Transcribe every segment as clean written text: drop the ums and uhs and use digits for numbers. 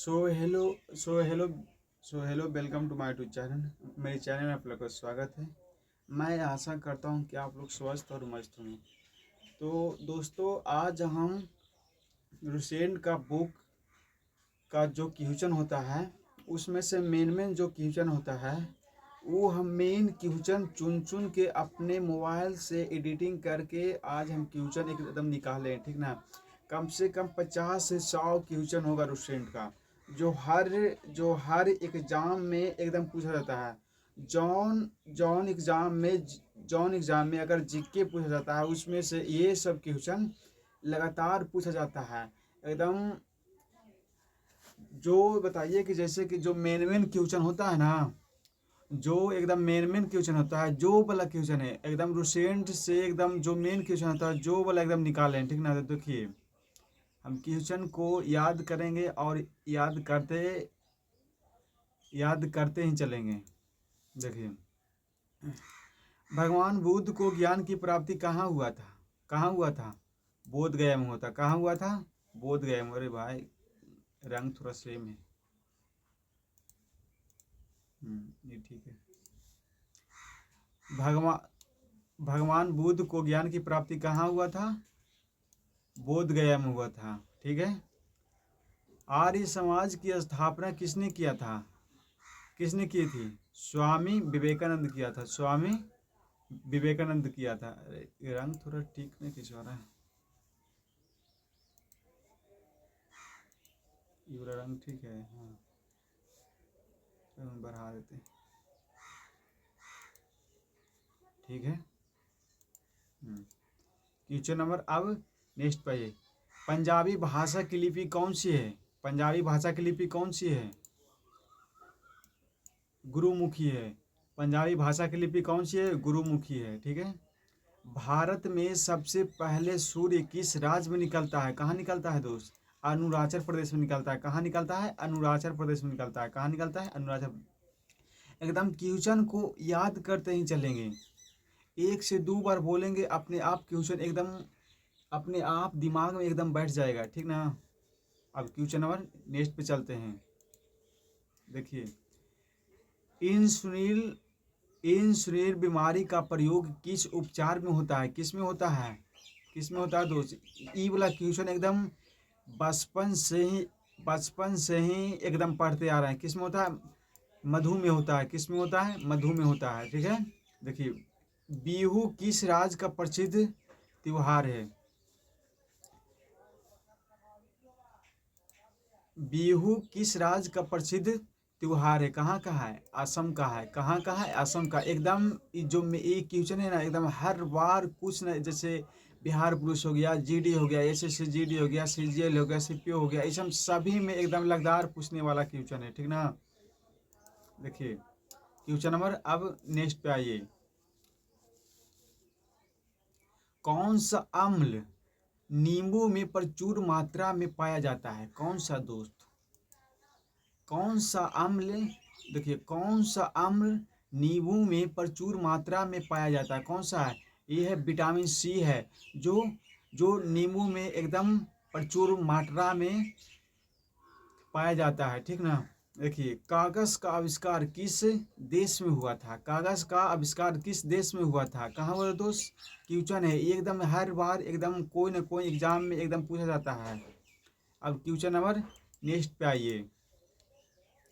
So hello so hello so hello welcome to my YouTube channel. मेरे channel में आप लोग का स्वागत है। मैं आशा करता हूँ कि आप लोग स्वस्थ और मस्त होंगे। तो दोस्तों, आज हम रूसेंट का बुक का जो क्वेश्चन होता है उसमें से मेन जो क्वेश्चन होता है वो हम मेन क्वेश्चन चुन चुन के अपने मोबाइल से एडिटिंग करके आज हम क्वेश्चन एकदम निकालें, ठीक ना। कम से कम 50 से 100 क्वेश्चन होगा रूसेंट का, जो हर एग्ज़ाम में एकदम पूछा जाता है। जॉन जॉन एग्ज़ाम में अगर जीके पूछा जाता है उसमें से ये सब क्वेश्चन लगातार पूछा जाता है एकदम। जो बताइए कि जैसे कि जो मेन क्वेश्चन होता है ना, जो एकदम मेन क्वेश्चन होता है, जो वाला क्वेश्चन है एकदम रूसेंट से एकदम जो मेन क्वेश्चन होता है जो वाला एकदम निकालें, ठीक ना। तो देखिए, हम क्वेश्चन को याद करेंगे और याद करते ही चलेंगे। देखिए, भगवान बुद्ध को ज्ञान की प्राप्ति कहाँ हुआ था? बोध गया में हुआ था। कहाँ हुआ था? बोध गया में। अरे भाई, रंग थोड़ा सेम है। ये ठीक है। भगवान भगवान बुद्ध को ज्ञान की प्राप्ति कहाँ हुआ था? बोध गया में हुआ था, ठीक है। आर्य समाज की स्थापना किसने किया था? किसने की थी? स्वामी विवेकानंद किया था। स्वामी विवेकानंद किया था। अरे, ये रंग थोड़ा ठीक नहीं खिंचवा रहा है, ये वाला रंग ठीक है। हाँ, रंग बढ़ा देते हैं, ठीक है। क्वेश्चन नंबर अब नेक्स्ट पे। पंजाबी भाषा की लिपि कौन सी है? पंजाबी भाषा की लिपि कौन सी है? गुरुमुखी है। पंजाबी भाषा की लिपि कौन सी है? गुरुमुखी है, ठीक है। भारत में सबसे पहले सूर्य किस राज्य में निकलता है? कहाँ निकलता है दोस्त? अरुणाचल प्रदेश में निकलता है। कहाँ निकलता है? अरुणाचल प्रदेश में निकलता है। कहाँ निकलता है? अरुणाचल। एकदम क्वेश्चन को याद करते ही चलेंगे, एक से दो बार बोलेंगे, अपने आप क्वेश्चन एकदम अपने आप दिमाग में एकदम बैठ जाएगा, ठीक ना। अब क्वेश्चन नंबर नेक्स्ट पे चलते हैं। देखिए, इंसुलिन इंसुलिन बीमारी का प्रयोग किस उपचार में होता है? किस में होता है? किस में होता है दोस्त? ई वाला क्वेश्चन एकदम बचपन से ही एकदम पढ़ते आ रहे हैं। किस में होता है? मधु में होता है। किस में होता है? मधु में होता है, ठीक है। देखिए, बिहू किस राज्य का प्रसिद्ध त्योहार है? बिहू किस राज्य का प्रसिद्ध त्योहार है? कहाँ का है? असम का है। कहाँ का है? असम का। एकदम जो एक क्वेश्चन है ना, एकदम हर बार कुछ ना, जैसे बिहार पुलिस हो गया, जीडी हो गया, एसएससी जीडी हो गया, सीजीएल हो गया, सीपीओ हो गया, इस सब सभी में एकदम लगातार पूछने वाला क्वेश्चन है, ठीक ना। देखिए, क्वेश्चन नंबर अब नेक्स्ट पे आइए। कौन सा अम्ल नींबू में प्रचुर मात्रा में पाया जाता है? कौन सा दोस्त? कौन सा अम्ल? देखिए, कौन सा अम्ल नींबू में प्रचुर मात्रा में पाया जाता है? कौन सा है? ये है विटामिन सी है, जो जो नींबू में एकदम प्रचुर मात्रा में पाया जाता है, ठीक ना। देखिए, कागज का आविष्कार किस देश में हुआ था? कागज का आविष्कार किस देश में हुआ था? कहाँ हुआ दोस्त? क्वेश्चन है ये, एकदम हर बार एकदम कोई ना कोई एग्जाम में एकदम पूछा जाता है। अब क्वेश्चन नंबर नेक्स्ट पे आइए।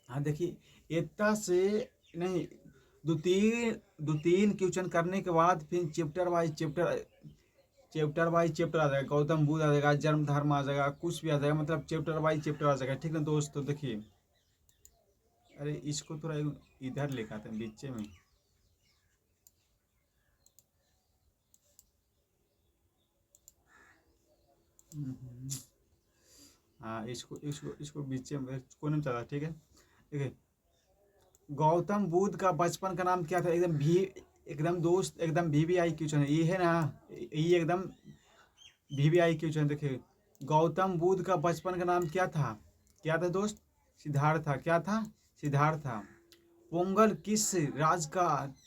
हाँ, देखिए, इतना से नहीं, दो तीन क्वेश्चन करने के बाद फिर चैप्टर आ जाएगा। गौतम बुद्ध आ जाएगा, जन्म धर्म आ जाएगा, कुछ भी आ जाएगा, मतलब चैप्टर वाइज चैप्टर आ जाएगा, ठीक है दोस्त। तो देखिए, अरे इसको थोड़ा इधर लेकर आते हैं बीच में। हाँ, इसको इसको इसको बीच में कोने में चला, ठीक है। देखिए, गौतम बुद्ध का बचपन का नाम क्या था? एकदम दोस्त, एकदम वीवीआई क्वेश्चन है ये, है ना। ये एकदम वीवीआई क्वेश्चन। देखिए, गौतम बुद्ध का बचपन का नाम क्या था? क्या था दोस्त? सिद्धार्थ था। क्या था? सिद्धार्थ था। पोंगल किस राज्य का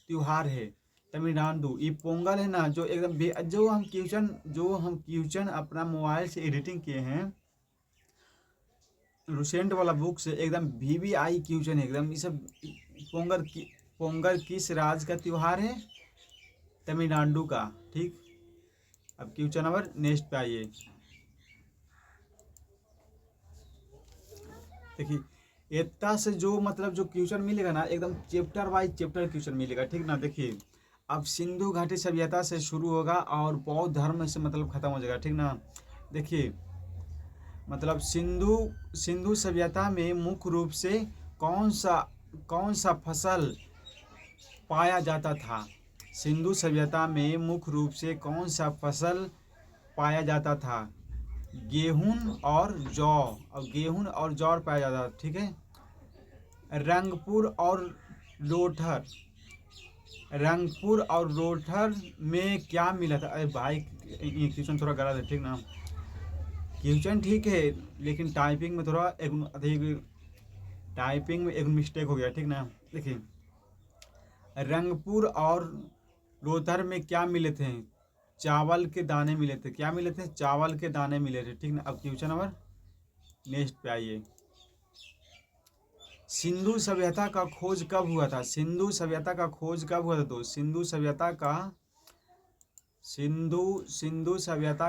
त्योहार है? तमिलनाडु। ये पोंगल है ना, जो एकदम जो हम क्वेश्चन अपना मोबाइल से एडिटिंग किए हैं, रूसेंट वाला बुक से एकदम VVI क्वेश्चन है एकदम। ये सब पोंगल किस राज्य का त्योहार है? तमिलनाडु का। ठीक, अब क्वेश्चन नंबर नेक्स्ट पे आइए। देखिए इतना से जो मतलब जो क्वेश्चन मिलेगा ना एकदम चैप्टर वाइज चैप्टर क्वेश्चन मिलेगा। ठीक ना, देखिए अब सिंधु घाटी सभ्यता से शुरू होगा और बौद्ध धर्म से मतलब खत्म हो जाएगा। ठीक ना, देखिए मतलब सिंधु सभ्यता में मुख्य रूप से कौन सा फसल पाया जाता था? सिंधु सभ्यता में मुख्य रूप से कौन सा फसल पाया जाता था? गेहूं और जौ, और गेहूं और जौ पाया जाता था। ठीक है, लोथर रंगपुर और लोथर में क्या मिला था? अरे भाई ये क्वेश्चन थोड़ा गलत है। ठीक ना, क्वेश्चन ठीक है लेकिन टाइपिंग में थोड़ा अधिक टाइपिंग में एक मिस्टेक हो गया। ठीक ना, देखिए रंगपुर और लोथर में क्या मिले थे? चावल के दाने मिले थे। क्या मिले थे? चावल के दाने मिले थे। ठीक ना, अब क्वेश्चन नंबर नेक्स्ट पे आइए। सिंधु सभ्यता का खोज कब हुआ था? सिंधु सभ्यता का खोज कब हुआ था दोस्त? सिंधु सभ्यता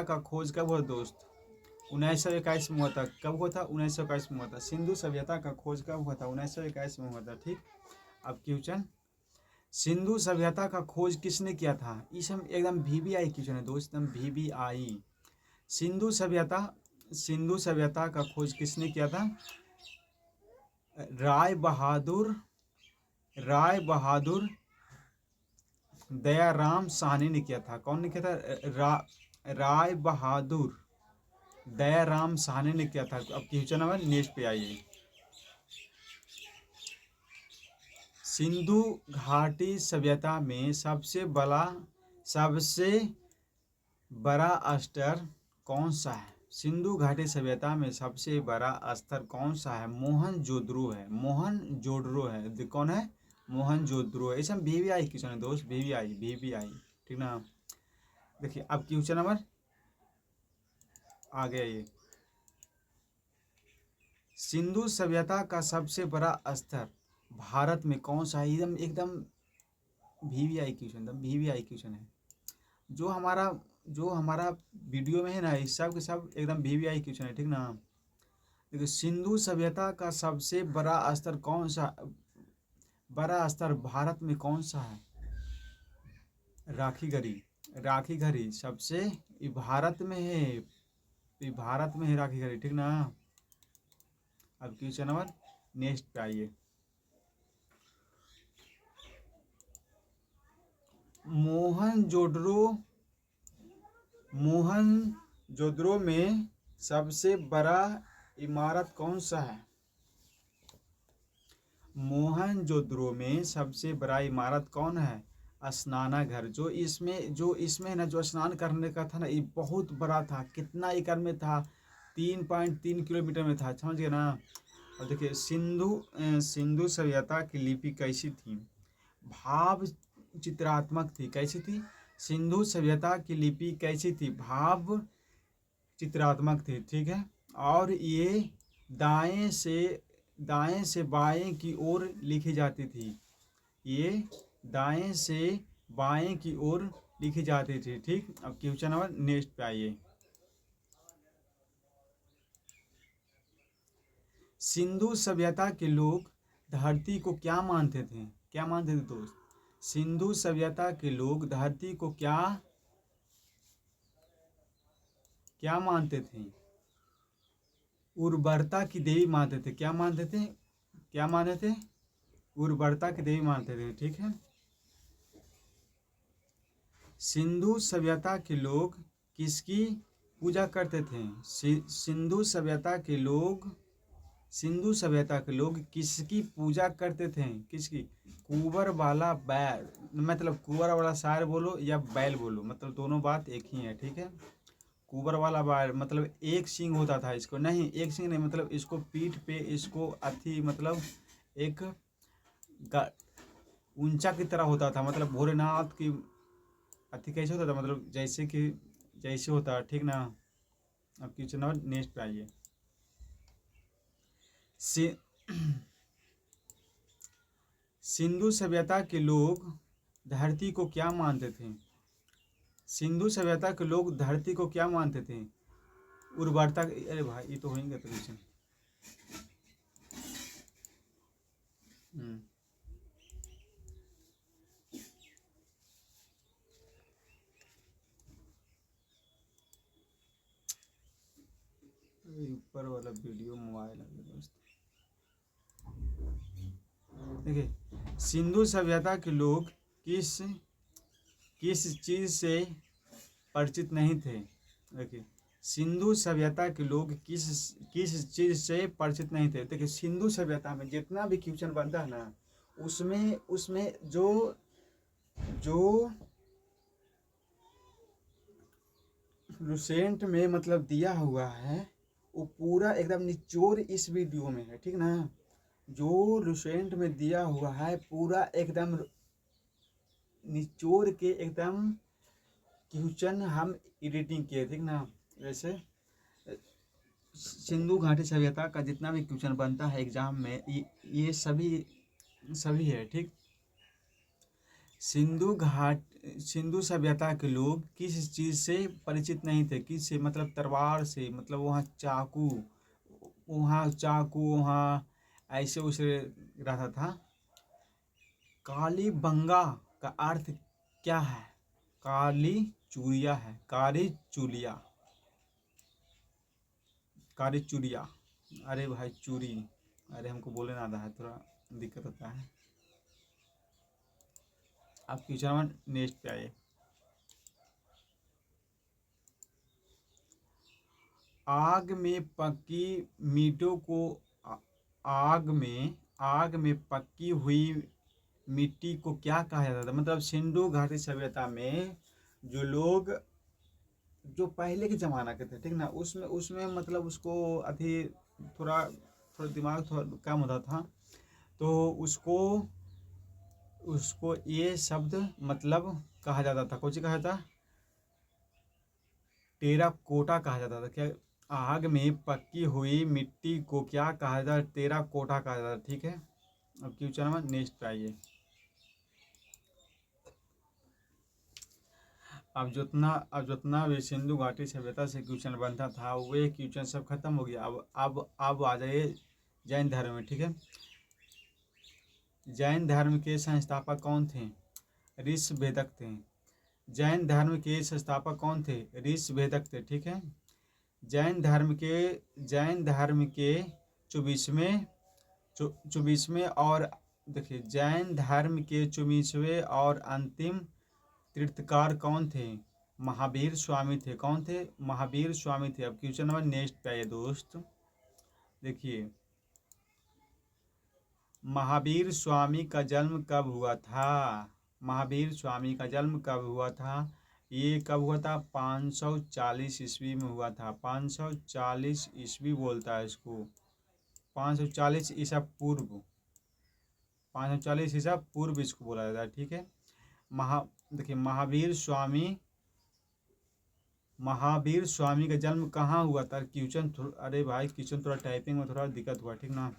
का खोज कब हुआ दोस्त? 1921 में हुआ था। कब हुआ था? 1921 में हुआ था। सिंधु सभ्यता का खोज कब हुआ था? 1921 में हुआ था। ठीक, अब क्वेश्चन सिंधु सभ्यता का खोज किसने किया था? इस हम एकदम VVI क्वेश्चन है दोस्त, एकदम VVI। सिंधु सभ्यता का खोज किसने किया था? राय बहादुर दयाराम साहनी ने किया था। कौन ने किया था? राय बहादुर दयाराम साहनी ने किया था। अब क्वेश्चन नंबर नेक्स्ट पे आइए। सिंधु घाटी सभ्यता में सबसे बड़ा स्तर कौन सा है? सिंधु घाटी सभ्यता में सबसे बड़ा स्तर कौन सा है? मोहनजोदड़ो है। कौन है? मोहनजोदड़ो है। इसे हम VVI क्वेश्चन है दोस्त, VVI। ठीक ना, देखिए अब क्वेश्चन नंबर आ गया ये। सिंधु सभ्यता का सबसे बड़ा स्तर भारत में कौन सा है? एकदम VVI क्वेश्चन है। जो हमारा वीडियो में है ना, इस सब के सब एकदम VVI क्वेश्चन है। ठीक ना, देखिए सिंधु सभ्यता का सबसे बड़ा स्तर भारत में कौन सा है? राखी गढ़ी सबसे भारत में है। राखी गढ़ी। ठीक ना, अब क्वेश्चन नंबर नेक्स्ट पे आइए। मोहनजोदड़ो में सबसे बड़ा इमारत कौन सा है? मोहनजोदड़ो में सबसे बड़ा इमारत कौन है? स्नानाघर। जो इसमें ना जो स्नान करने का था ना, ये बहुत बड़ा था। कितना एकड़ में था? 3.3 किलोमीटर में था। समझ गए ना। और देखिए सिंधु सभ्यता की लिपि कैसी थी? भाव चित्रात्मक थी। कैसी थी? सिंधु सभ्यता की लिपि कैसी थी? भाव चित्रात्मक थी। ठीक है, और ये दाएं से बाएं की ओर लिखी जाती थी। ये दाएं से बाएं की ओर लिखी जाती थी। ठीक, अब क्वेश्चन नंबर नेक्स्ट पे आइए। सिंधु सभ्यता के लोग धरती को क्या मानते थे? दोस्त? सिंधु सभ्यता के लोग धरती को क्या मानते थे? उर्वरता की देवी मानते थे। क्या मानते थे? उर्वरता की देवी मानते थे। ठीक है, सिंधु सभ्यता के लोग किसकी पूजा करते थे? सिंधु सभ्यता के लोग किसकी पूजा करते थे? किसकी? कुंवर वाला बैल, मतलब कुंवर वाला सार बोलो या बैल बोलो, मतलब दोनों बात एक ही है। ठीक है, कुंवर वाला बैल मतलब एक सींग होता था इसको। नहीं, एक सींग नहीं, मतलब इसको पीठ पे इसको अथी मतलब एक ऊंचा की तरह होता था। मतलब भोलेनाथ की अथी कैसे होता था, मतलब जैसे होता है। ठीक ना, अब क्वेश्चन नंबर नेक्स्ट पे आइए। सि- सिंधु सभ्यता के लोग धरती को क्या मानते थे? सिंधु सभ्यता के लोग धरती को क्या मानते थे? उर्वरता। अरे भाई ये तो होंगे तो क्वेश्चन। ऊपर वाला वीडियो मोबाइल है दोस्त। देखिए, सिंधु सभ्यता के लोग किस किस चीज से परिचित नहीं थे? देखिए, सिंधु सभ्यता के लोग किस किस चीज से परिचित नहीं थे? देखिए, सिंधु सभ्यता में जितना भी क्वेश्चन बनता है ना, उसमें उसमें जो जो लुसेंट में मतलब दिया हुआ है वो पूरा एकदम निचोड़ इस वीडियो में है, ठीक ना। जो लुसेंट में दिया हुआ है पूरा एकदम निचोड़ के एकदम क्वेश्चन हम एडिटिंग किए, ठीक ना। जैसे सिंधु घाटी सभ्यता का जितना भी क्वेश्चन बनता है एग्जाम में ये सभी है, ठीक। सिंधु सभ्यता के लोग किस चीज़ से परिचित नहीं थे? किस से मतलब तलवार से, मतलब वहाँ चाकू वहाँ ऐसे उसे रहता था। कालीबंगा का अर्थ क्या है? काली चूड़िया है, कारी चूड़िया। अरे भाई चूड़ी, अरे हमको बोले ना आता है, थोड़ा दिक्कत होता है। आप क्वेश्चन नेक्स्ट पे आइए। आग में पकी मीटों को आग में पकी हुई मिट्टी को क्या कहा जाता था? मतलब सिंधु घाटी सभ्यता में जो लोग जो पहले के ज़माना के थे, ठीक ना, उसमें उसमें मतलब उसको अभी थोड़ा थोड़ा दिमाग थोड़ा कम होता था, तो उसको उसको ये शब्द मतलब कहा जाता था, कौन सी कहा जाता? टेराकोटा कहा जाता था। क्या? आग में पकी हुई मिट्टी को क्या कहा जाता? टेराकोटा कहा जाता, ठीक है। अब क्वेश्चन नंबर नेक्स्ट पे आइए। अब जितना भी सिंधु घाटी सभ्यता से क्वेश्चन बनता था वे क्वेश्चन सब खत्म हो गया। अब आ जाइए जैन धर्म में, ठीक है। जैन धर्म के संस्थापक कौन थे? ऋषभेदक थे। जैन धर्म के संस्थापक कौन थे? ऋषभेदक थे, ठीक है। जैन धर्म के 24वें और देखिए, जैन धर्म के 24वें और अंतिम तीर्थकार कौन थे? महावीर स्वामी थे। कौन थे? महावीर स्वामी थे। अब क्वेश्चन नंबर नेक्स्ट पे आइए दोस्त। देखिए, महावीर स्वामी का जन्म कब हुआ था? महावीर स्वामी का जन्म कब हुआ था? ये कब हुआ था? 540 ईस्वी में हुआ था। 540 ईस्वी बोलता है इसको, 540 ईसा पूर्व, 540 ईसा पूर्व इसको बोला जाता है, ठीक है। देखिए, महावीर स्वामी का जन्म कहाँ हुआ था? क्वेश्चन अरे भाई क्वेश्चन थोड़ा टाइपिंग में थोड़ा दिक्कत हुआ, ठीक ना।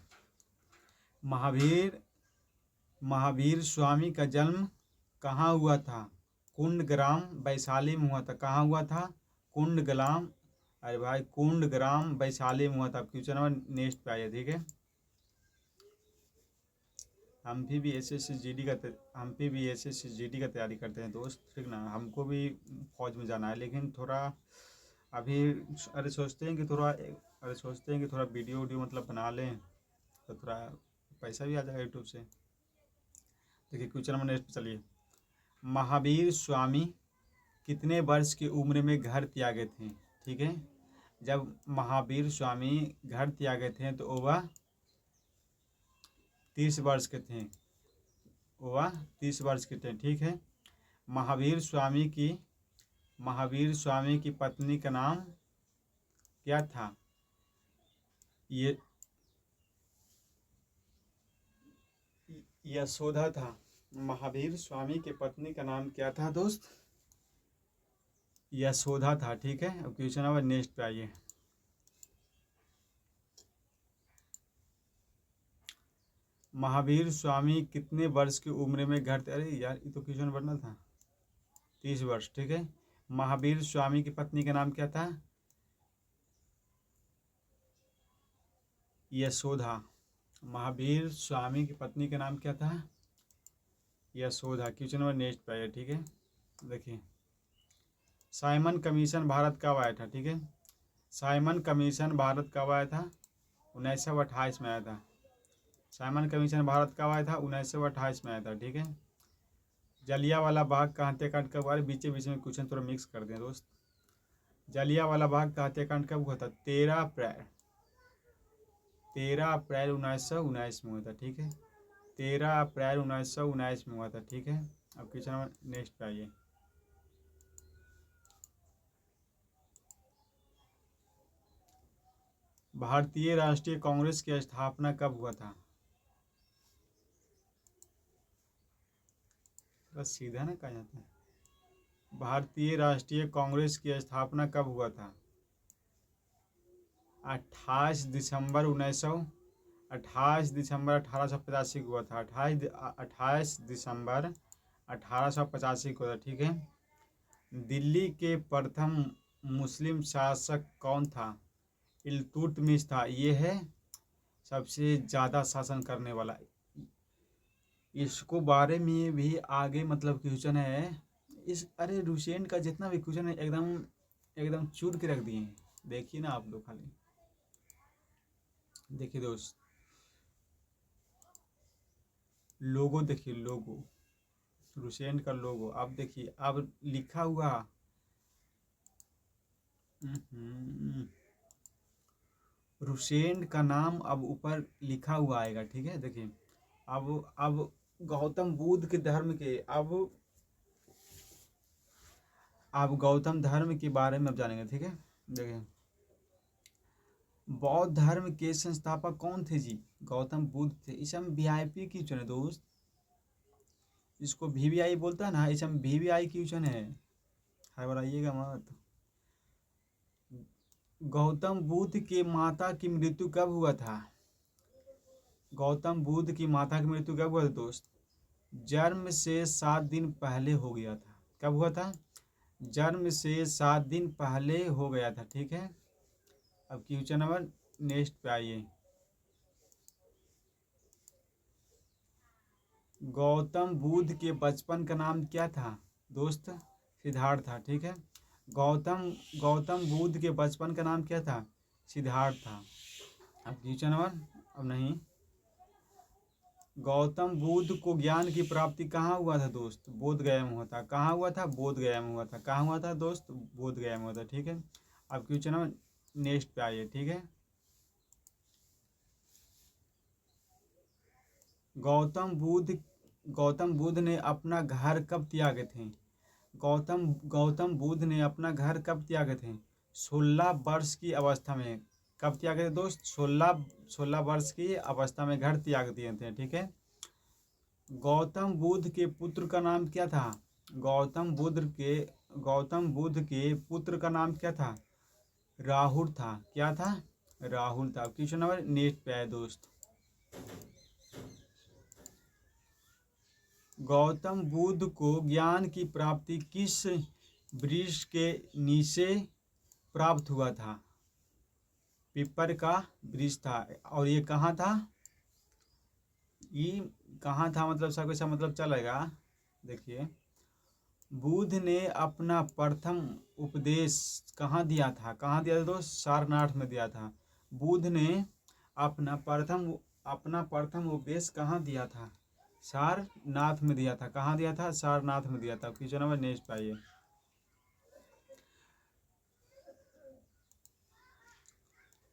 महावीर स्वामी का जन्म कहाँ हुआ था? कुंडग्राम वैशाली में हुआ था। कहाँ हुआ था? कुंडग्राम, अरे भाई कुंडग्राम वैशाली में हुआ था। क्वेश्चन नंबर नेक्स्ट पे आइए, ठीक है। हम भी एस एस जी डी का तैयारी करते हैं दोस्त, ठीक ना। हमको भी फौज में जाना है, लेकिन थोड़ा अभी सोचते हैं कि थोड़ा वीडियो मतलब बना लें तो थोड़ा पैसा भी आ जाएगा यूट्यूब से। देखिए क्वेश्चन नंबर नेक्स्ट चलिए। महावीर स्वामी कितने वर्ष की उम्र में घर त्यागे थे? ठीक है, जब महावीर स्वामी घर त्यागे थे तो वह 30 वर्ष के थे। वह 30 वर्ष के थे, ठीक है। महावीर स्वामी की पत्नी का नाम क्या था? ये यशोदा था। महावीर स्वामी की पत्नी का नाम क्या था दोस्त? यशोदा था, ठीक है। अब क्वेश्चन नंबर नेक्स्ट पे आइए। महावीर स्वामी कितने वर्ष की उम्र में घर, अरे यार ये तो क्वेश्चन बनना था। 30 वर्ष, ठीक है। महावीर स्वामी की पत्नी का नाम क्या था? यशोधा। महावीर स्वामी की पत्नी का नाम क्या था? यशोधा। क्वेश्चन नंबर नेक्स्ट पे आइए, ठीक है। देखिए, साइमन कमीशन भारत कब आया था? ठीक है, साइमन कमीशन भारत कब आया था? 1928 में आया था। साइमन कमीशन भारत कब आया था? 1928 में आया था, ठीक है। जलियांवाला बाग का हत्याकांड कब हुआ? बीच बीच में क्वेश्चन थोड़ा मिक्स कर दें दोस्त। जलियांवाला बाग का हत्याकांड कब हुआ था? 13 अप्रैल 1919 में हुआ था, ठीक है। 13 अप्रैल 1919 में हुआ था, ठीक है। अब क्वेश्चन नंबर नेक्स्ट पे आइए। भारतीय राष्ट्रीय कांग्रेस की स्थापना कब हुआ था? बस सीधा ना कहा जाता है। भारतीय राष्ट्रीय कांग्रेस की स्थापना कब हुआ था? 28 दिसंबर 1885 को हुआ था। 28 दिसंबर 1885 को हुआ था, ठीक है। दिल्ली के प्रथम मुस्लिम शासक कौन था? इल्तुतमिश था। ये है सबसे ज़्यादा शासन करने वाला। इसको बारे में भी आगे मतलब क्वेश्चन है। इस अरे रुसेन का जितना भी क्वेश्चन है एकदम एकदम चूर के रख दिए हैं। देखिए ना आप लोग, खाली देखिए दोस्त, लोगो देखिए, लोगो रुसेन का लोगो। आप देखिए, अब लिखा हुआ रुसेन का नाम अब ऊपर लिखा हुआ आएगा, ठीक है। देखिए, अब गौतम बुद्ध के धर्म के अब गौतम धर्म के बारे में अब जानेंगे, ठीक है। देखिए, बौद्ध धर्म के संस्थापक कौन थे जी? गौतम बुद्ध थे। इसे हम वीआईपी क्यों चुने दोस्त? इसको वीवीआई बोलता है ना, इसे हम वीवीआई क्यों चुने हैं? घबराइएगा मत। गौतम बुद्ध के माता की मृत्यु कब हुआ था? गौतम बुद्ध की माता की मृत्यु कब हुआ था दोस्त? जन्म से 7 दिन पहले हो गया था। कब हुआ था? जन्म से 7 दिन पहले हो गया था, ठीक है। अब क्वेश्चन नंबर नेक्स्ट पे आइए। गौतम बुद्ध के बचपन का नाम क्या था दोस्त? सिद्धार्थ था, ठीक है। गौतम बुद्ध के बचपन का नाम क्या था? सिद्धार्थ था। अब क्वेश्चन नंबर, अब नहीं, गौतम बुद्ध को ज्ञान की प्राप्ति कहाँ हुआ था दोस्त? बोध गया में हुआ था। कहाँ हुआ था? बोध गया में हुआ था। कहाँ हुआ था दोस्त? बोध गया में हुआ था, ठीक है। अब क्वेश्चन नंबर नेक्स्ट पे आइए, ठीक है। गौतम बुद्ध ने अपना घर कब त्यागे थे? गौतम बुद्ध ने अपना घर कब त्यागे थे? 16 वर्ष की अवस्था में। कब त्यागे थे दोस्त? 16 वर्ष की अवस्था में घर त्याग दिए थे, ठीक है। गौतम बुद्ध के पुत्र का नाम क्या था? गौतम बुद्ध के पुत्र का नाम क्या था? राहुल था। क्या था? राहुल था। क्वेश्चन नंबर नेक्स्ट पे आए दोस्त। गौतम बुद्ध को ज्ञान की प्राप्ति किस वृक्ष के नीचे प्राप्त हुआ था? पीपल का वृक्ष था। और ये कहाँ था? ये कहाँ था मतलब सब ऐसा मतलब चलेगा। देखिए, बुद्ध ने अपना प्रथम उपदेश कहाँ दिया था? कहाँ दिया था दोस्त? सारनाथ में दिया था। बुद्ध ने अपना प्रथम उपदेश कहाँ दिया था? सारनाथ में दिया था। कहाँ दिया था? सारनाथ में दिया था। क्वेश्चन नंबर नेक्स्ट पाइए।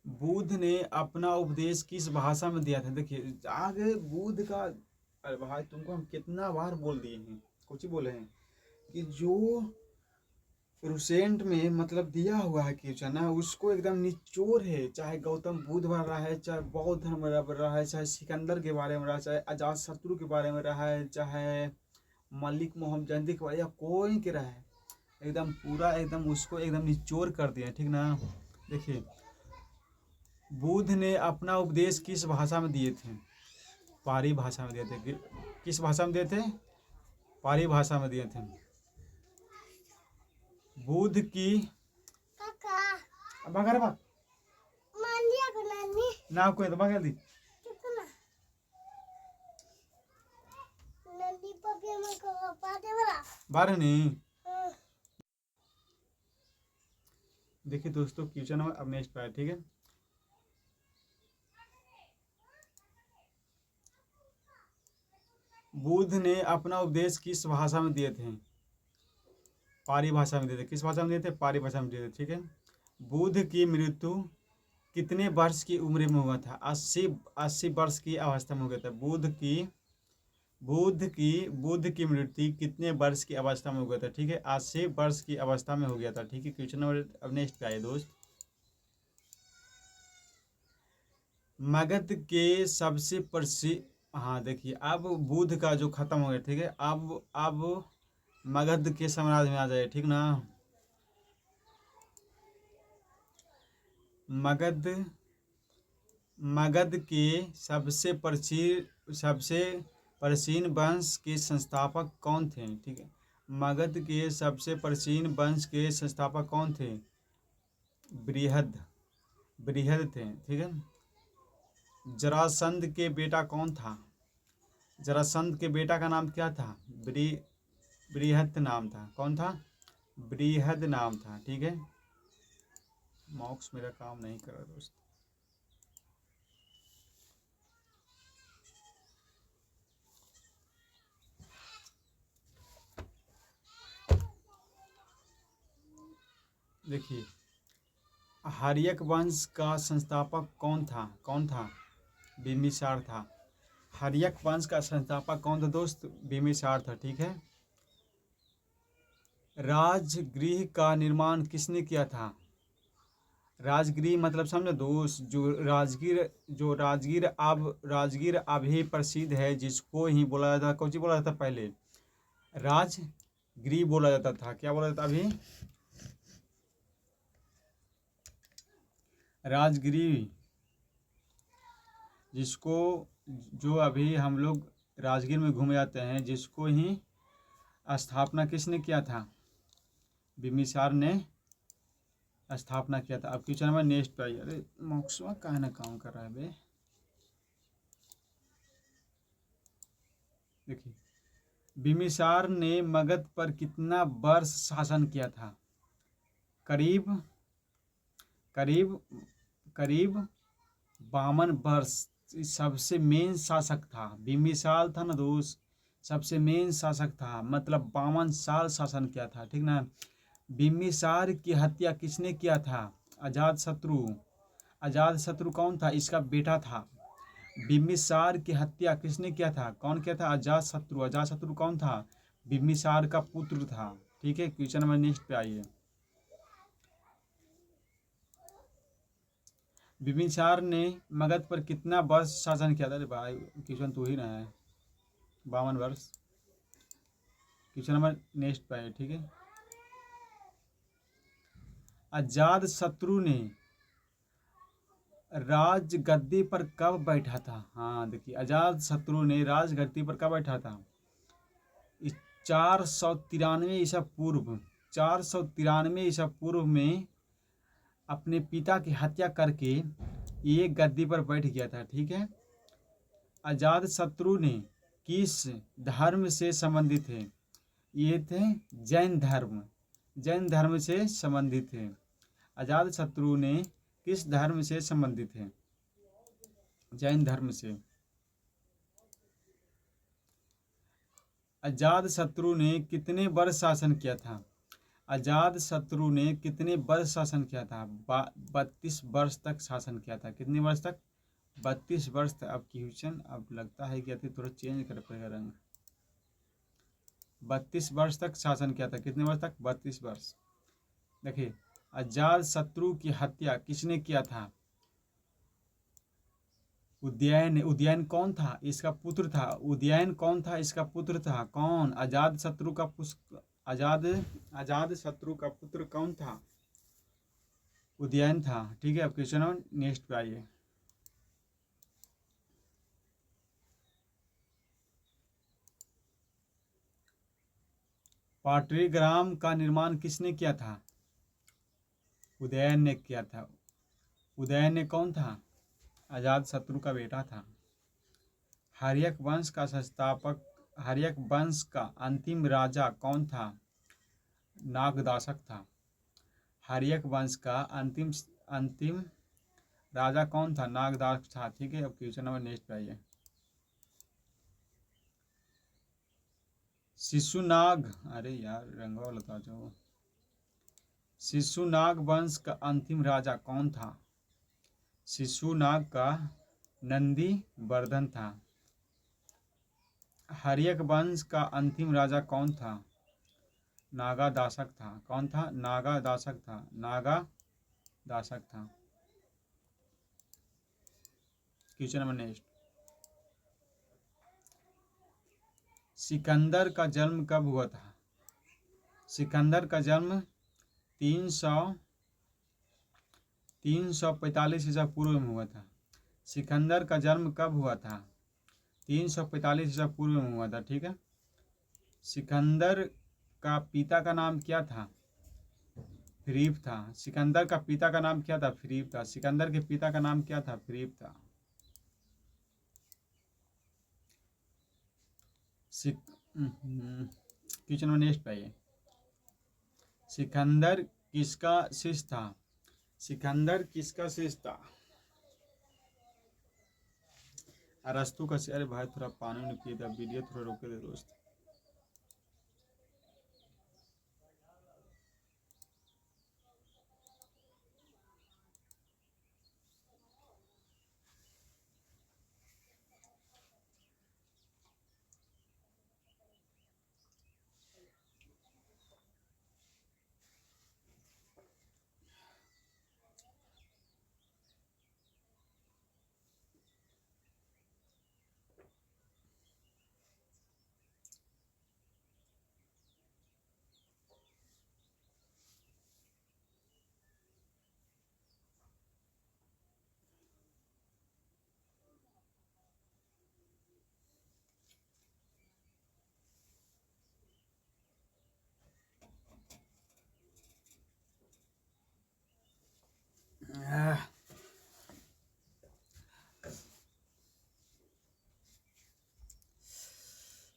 बुद्ध ने अपना उपदेश किस भाषा में दिया था? देखिए, आगे बुद्ध का, अरे भाई तुमको हम कितना बार बोल दिए हैं, कुछ ही बोले हैं कि जो रुसेंट में मतलब दिया हुआ है क्वेश्चन ना, उसको एकदम निचोड़ है। चाहे गौतम बुद्ध बन रहा है, चाहे बौद्ध धर्म बन रहा है, चाहे सिकंदर के बारे में रहा है, चाहे अजात शत्रु के बारे में रहा है, चाहे मलिक मोहम्मद जंदी के बारे या कोई के रहा है, एकदम पूरा एकदम उसको एकदम निचोड़ कर दिया, ठीक ना। देखिए, बुद्ध ने अपना उपदेश किस भाषा में दिए थे? पारी भाषा में दिए थे। किस भाषा में दिए थे? पारी भाषा में दिए थे। बुध की बगर बा ना कोई तो बगर दी बारह नहीं। देखिए दोस्तों क्वेश्चन नंबर अब नेक्स्ट पे, ठीक है। बुद्ध ने अपना उपदेश किस भाषा में दिए थे? पारी भाषा में दिए थे। किस भाषा में दिए थे? पारी भाषा में दिए थे, ठीक है। बुद्ध की मृत्यु कितने वर्ष की उम्र में हुआ था? 80 वर्ष की अवस्था में हो गया था। बुद्ध की मृत्यु कितने वर्ष की अवस्था में हो गया था? ठीक है, 80 वर्ष की अवस्था में हो गया था, ठीक है। क्वेश्चन नंबर अब नेक्स्ट पे आइए दोस्त। मगध के सबसे प्रसिद्ध, हाँ देखिए अब बुद्ध का जो खत्म हो गया, ठीक है। अब मगध के साम्राज्य में आ जाए, ठीक ना। मगध के सबसे प्राचीन वंश के संस्थापक कौन थे? ठीक है, मगध के सबसे प्राचीन वंश के संस्थापक कौन थे? बृहद थे, ठीक है। जरासंध के बेटा कौन था? जरासंध के बेटा का नाम क्या था? बृहद नाम था। कौन था? बृहद नाम था, ठीक है। मॉक्स मेरा काम नहीं कर रहा दोस्त। देखिए हर्यक वंश का संस्थापक कौन था? बिम्बिसार था। हर्यक वंश का संस्थापक कौन था दोस्त? बिम्बिसार था, ठीक है। राजगृह का निर्माण किसने किया था? राजगृह मतलब समझो दोस्त, राजगीर अभी प्रसिद्ध है, जिसको ही बोला जाता, कौन सी बोला जाता पहले? राजगृह बोला जाता था। क्या बोला जाता अभी? राजगृह, जिसको जो अभी हम लोग राजगीर में घूमे जाते हैं, जिसको ही स्थापना किसने किया था? बिम्बिसार ने स्थापना किया था। अब क्वेश्चन नंबर नेक्स्ट पे आइए। अरे मोक्सवा कहाँ ना काम कर रहा है बे। देखिए बिम्बिसार ने मगध पर कितना वर्ष शासन किया था? करीब 52 वर्ष। सबसे मेन शासक था बिम्बिसार था ना दोस्त, सबसे मेन शासक था, मतलब 52 साल शासन किया था, ठीक ना। बिम्बिसार की हत्या किसने किया था? अजातशत्रु कौन था? इसका बेटा था। बिम्बिसार की हत्या किसने किया था? कौन किया था? अजातशत्रु कौन था? बिम्बिसार का पुत्र था, ठीक है। क्वेश्चन नंबर नेक्स्ट पे आइए। बिम्बिसार ने मगध पर कितना वर्ष शासन किया था? अरे भाई क्वेश्चन तू ही ना है। 52 वर्ष। क्वेश्चन नंबर नेक्स्ट पे आइए, ठीक है। अजातशत्रु ने राजगद्दी पर कब बैठा था? हाँ देखिए अजातशत्रु ने राजगद्दी पर कब बैठा था? 493 ईसा पूर्व, 493 ईसा पूर्व में अपने पिता की हत्या करके ये गद्दी पर बैठ गया था, ठीक है। अजातशत्रु ने किस धर्म से संबंधित थे? ये थे जैन धर्म से संबंधित थे। अजातशत्रु ने किस धर्म से संबंधित है? जैन धर्म से। अजातशत्रु ने कितने वर्ष शासन किया था? अजातशत्रु ने कितने वर्ष शासन किया था? 32 वर्ष तक शासन किया था। कितने वर्ष तक? 32 वर्ष तक। अब क्वेश्चन अब लगता है कि थोड़ा चेंज कर पड़ेगा रंग। 32 वर्ष तक शासन किया था। कितने वर्ष तक? 32 वर्ष। देखिए अजातशत्रु की हत्या किसने किया था? उदयन कौन था? इसका पुत्र था। उदयन कौन था? इसका पुत्र था। कौन? अजातशत्रु का पुत्र कौन था? उदयन था, ठीक है। अब क्वेश्चन नेक्स्ट पे आइए। पाटलीग्राम का निर्माण किसने किया था? उदयन ने किया था। उदयन ने कौन था? अजात शत्रु का बेटा था। हर्यक वंश का संस्थापक, हर्यक वंश का अंतिम राजा कौन था? नागदाशक था। हर्यक वंश का अंतिम राजा कौन था? नागदाशक था। ठीक है, अब क्वेश्चन नंबर नेक्स्ट पे आइए। शिशुनाग, अरे यार रंगवा लता जो, शिशुनाग वंश का अंतिम राजा कौन था? शिशुनाग का नंदी वर्धन था। हर्यक वंश का अंतिम राजा कौन था? नागादाशक था। कौन था? नागादाशक था। नागादाशक था। Question number next. सिकंदर का जन्म कब हुआ था? सिकंदर का जन्म 345 ईसा पूर्व में हुआ था। सिकंदर का जन्म कब हुआ था? 345 ईसा पूर्व में हुआ था। ठीक है। सिकंदर का पिता का नाम क्या था? फिरीप था। सिकंदर का पिता का नाम क्या था? फिरीप था। सिकंदर के पिता का नाम क्या था? फिरीप था। क्वेश्चन नंबर नेक्स्ट पे आइए। सिकंदर किसका शिष्य था? सिकंदर किसका शिष्य था? अरस्तु का। अरे भाई थोड़ा पानी नहीं पिए थे, वीडियो थोड़ा रोके दे दोस्त।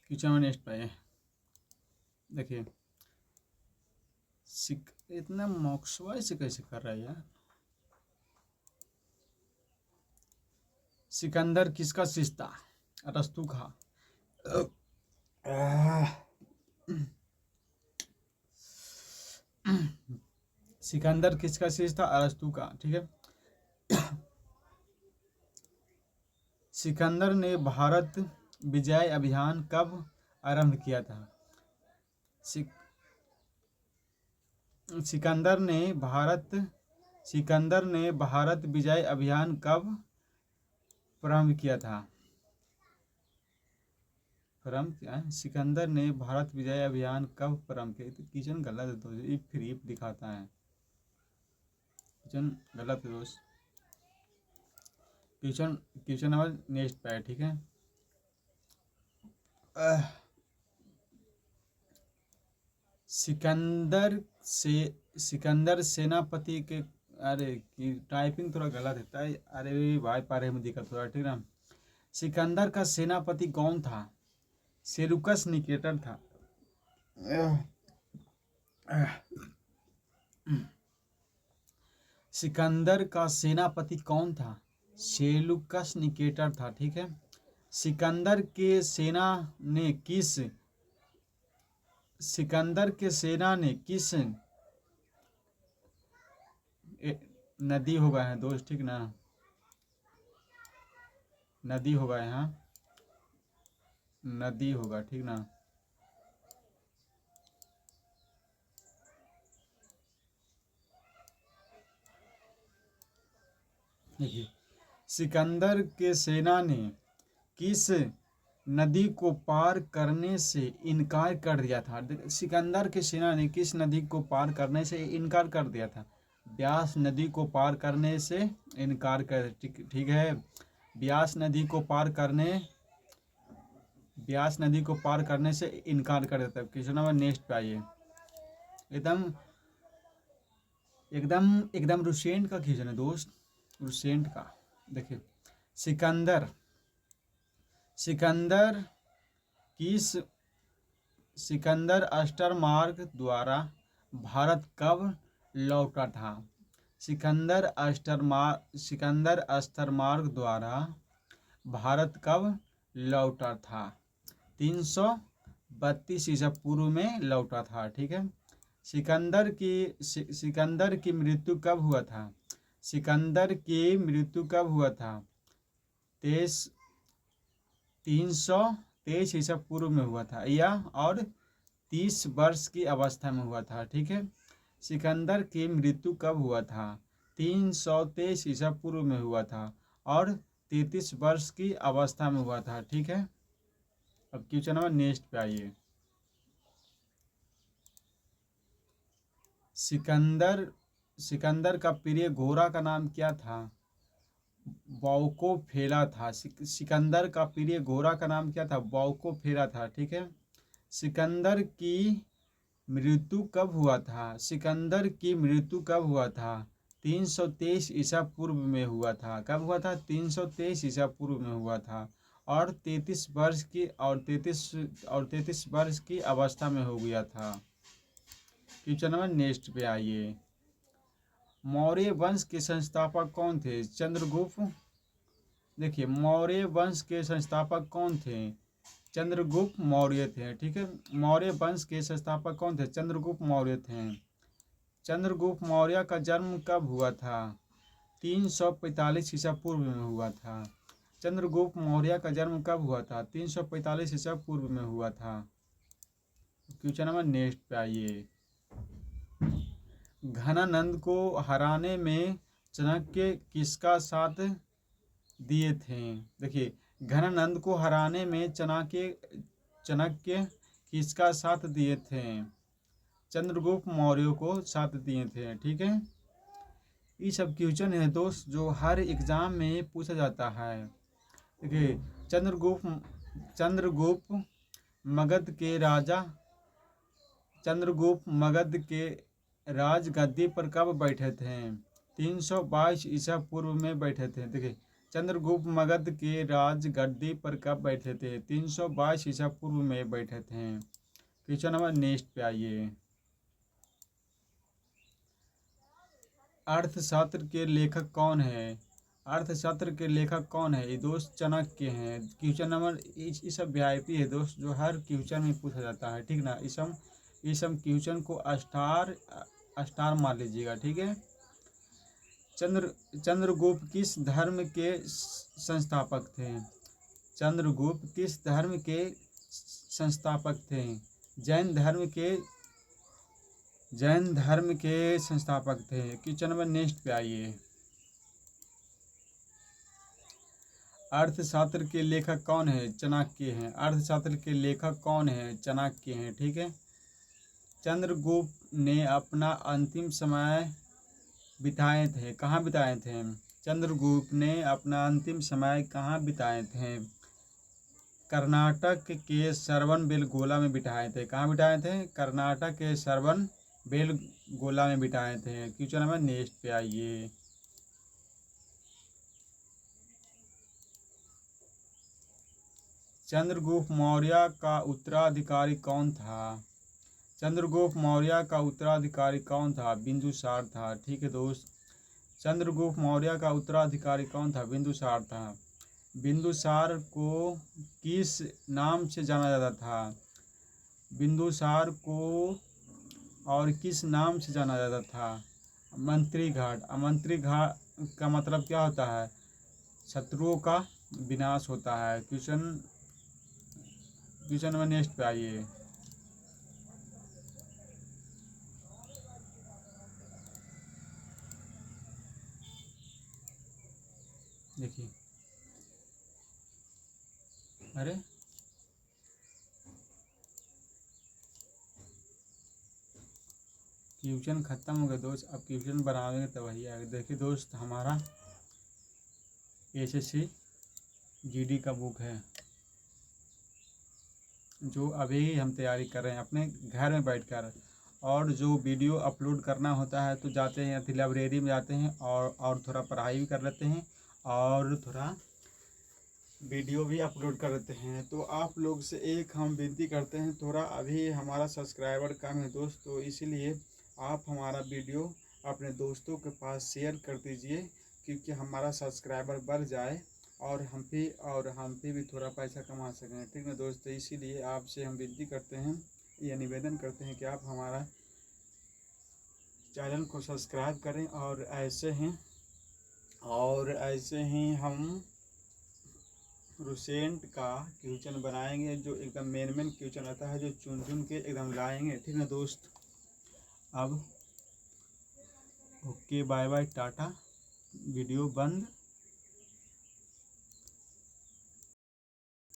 क्वेश्चन नंबर नेक्स्ट पे आइए। देखिए इतना मॉक्सवाई से कैसे कर रहा है यार। सिकंदर किसका शिष्य था? अरस्तु का। सिकंदर किसका शिष्य था? अरस्तु का। ठीक है। सिकंदर ने भारत विजय अभियान कब आरंभ किया था? सिकंदर ने भारत विजय अभियान कब प्रारंभ किया था? सिकंदर ने भारत विजय अभियान कब प्रारंभ किया? तो क्वेश्चन गलत है दोस्त, ये फ्री दिखाता है। क्वेश्चन गलत है दोस्त। क्वेश्चन नंबर नेक्स्ट पे है। ठीक है। सिकंदर सेनापति के, अरे की टाइपिंग थोड़ा गलत है। अरे भाई पारे में दिक्कत हो रहा है। ठीक ना। सिकंदर का सेनापति कौन था? सेलुकस निकेटर था। सिकंदर का सेनापति कौन था? सेलुकस निकेटर था। ठीक है। सिकंदर के सेना ने किस नदी होगा है दोस्त। ठीक ना। नदी होगा यहाँ, नदी होगा। ठीक ना। देखिए सिकंदर के सेना ने किस नदी को पार करने से इनकार कर दिया था? सिकंदर की सेना ने किस नदी को पार करने से इनकार कर दिया था? ब्यास नदी को पार करने से इनकार कर। ठीक है। ब्यास नदी को पार करने ब्यास नदी को पार करने से इनकार कर देता है। क्वेश्चन नंबर नेक्स्ट पे आइए। एकदम एकदम एकदम रुसेंट का क्वेश्चन है दोस्त, रुसेंट का। देखिए, सिकंदर सिकंदर किस सिकंदर अष्टमार्ग द्वारा भारत कब लौटा था? सिकंदर अष्टमार्ग द्वारा भारत कब लौटा था? 332 ईसा पूर्व में लौटा था। ठीक है। सिकंदर की मृत्यु कब हुआ था? सिकंदर की मृत्यु कब हुआ था? 323 ईसा पूर्व में हुआ था, या और 30 वर्ष की अवस्था में हुआ था। ठीक है। सिकंदर की मृत्यु कब हुआ था? 323 ईसा पूर्व में हुआ था और 33 वर्ष की अवस्था में हुआ था। ठीक है। अब क्वेश्चन नंबर नेक्स्ट पे आइए। सिकंदर का प्रिय घोड़ा का नाम क्या था? बौकोफेला था। सिकंदर का प्रिय घोड़ा का नाम क्या था? बौकोफेला था। ठीक है। सिकंदर की मृत्यु कब हुआ था? सिकंदर की मृत्यु कब हुआ था? 323 ईसा पूर्व में हुआ था। कब हुआ था? 323 ईसा पूर्व में हुआ था और 33 वर्ष की अवस्था में हो गया था। क्वेश्चन नंबर नेक्स्ट पे आइए। मौर्य वंश के संस्थापक कौन थे? चंद्रगुप्त। देखिए, मौर्य वंश के संस्थापक कौन थे? चंद्रगुप्त मौर्य थे। ठीक है। मौर्य वंश के संस्थापक कौन थे? चंद्रगुप्त मौर्य थे। चंद्रगुप्त मौर्य का जन्म कब हुआ था? 345 ईसा पूर्व में हुआ था। चंद्रगुप्त मौर्य का जन्म कब हुआ था? 345 ईसा पूर्व में हुआ था। क्वेश्चन नंबर नेक्स्ट पे आइए। घनानंद को हराने में चाणक्य किसका साथ दिए थे? देखिए, घनानंद को हराने में चाणक्य किसका साथ दिए थे? चंद्रगुप्त मौर्य को साथ दिए थे। ठीक है। ये सब क्वेश्चन है दोस्त जो हर एग्जाम में पूछा जाता है। देखिए, चंद्रगुप्त मगध के राज गद्दी पर कब बैठे थे? 322 ईसा पूर्व में बैठे थे। देखिए, चंद्रगुप्त मगध के राज गद्दी पर कब बैठे थे? 322 ईसा पूर्व में बैठे थे। क्वेश्चन नंबर नेक्स्ट पे आइए। अर्थशास्त्र के लेखक कौन है? अर्थशास्त्र के लेखक कौन है? ये दोस्त चाणक्य हैं। क्वेश्चन नंबर ये सब वीआईपी है दोस्त जो हर क्वेश्चन में पूछा जाता है। ठीक ना। ये सब क्वेश्चन को स्टार मान लीजिएगा। ठीक है। चंद्रगुप्त किस धर्म के संस्थापक थे? चंद्रगुप्त किस धर्म के संस्थापक थे? जैन धर्म के संस्थापक थे। क्वेश्चन नंबर नेक्स्ट पे आइए। अर्थशास्त्र के लेखक कौन है? चाणक्य हैं। अर्थशास्त्र के लेखक कौन है? चाणक्य हैं। ठीक है। चंद्रगुप्त ने अपना अंतिम समय बिताए थे, कहाँ बिताए थे? चंद्रगुप्त ने अपना अंतिम समय कहाँ बिताए थे? कर्नाटक के श्रवणबेलगोला में बिताए थे। कहाँ बिताए थे? कर्नाटक के श्रवणबेलगोला में बिताए थे। क्वेश्चन नंबर नेक्स्ट पे आइए। चंद्रगुप्त मौर्य का उत्तराधिकारी कौन था? चंद्रगुप्त मौर्य का उत्तराधिकारी कौन था? बिंदुसार था। ठीक है दोस्त। चंद्रगुप्त मौर्य का उत्तराधिकारी कौन था? बिंदुसार था। बिंदुसार को किस नाम से जाना जाता था? बिंदुसार को और किस नाम से जाना जाता था? मंत्री घाट। मंत्री घाट का मतलब क्या होता है? शत्रुओं का विनाश होता है। क्वेश्चन नंबर नेक्स्ट पे आइए। देखिए, अरे क्वेश्चन खत्म हो गया दोस्त। अब क्वेश्चन बनाएंगे तो वही आएगा। देखिए दोस्त, हमारा एसएससी जीडी का बुक है। जो अभी हम तैयारी कर रहे हैं अपने घर में बैठकर। और जो वीडियो अपलोड करना होता है तो जाते हैं फिर लाइब्रेरी में जाते हैं और थोड़ा पढ़ाई भी कर लेते हैं और थोड़ा वीडियो भी अपलोड कर देते हैं। तो आप लोग से एक हम विनती करते हैं, थोड़ा अभी हमारा सब्सक्राइबर कम है दोस्त, तो इसीलिए आप हमारा वीडियो अपने दोस्तों के पास शेयर कर दीजिए, क्योंकि हमारा सब्सक्राइबर बढ़ जाए और हम भी थोड़ा पैसा कमा सकें। ठीक है दोस्त, इसीलिए आपसे हम विनती करते हैं, यह निवेदन करते हैं कि आप हमारा चैनल को सब्सक्राइब करें। और ऐसे ही हम रुसेंट का क्वेश्चन बनाएंगे, जो एकदम मेन क्वेश्चन आता है, जो चुन के एकदम लाएंगे। ठीक है दोस्त, अब okay, bye bye, tata, video बंद।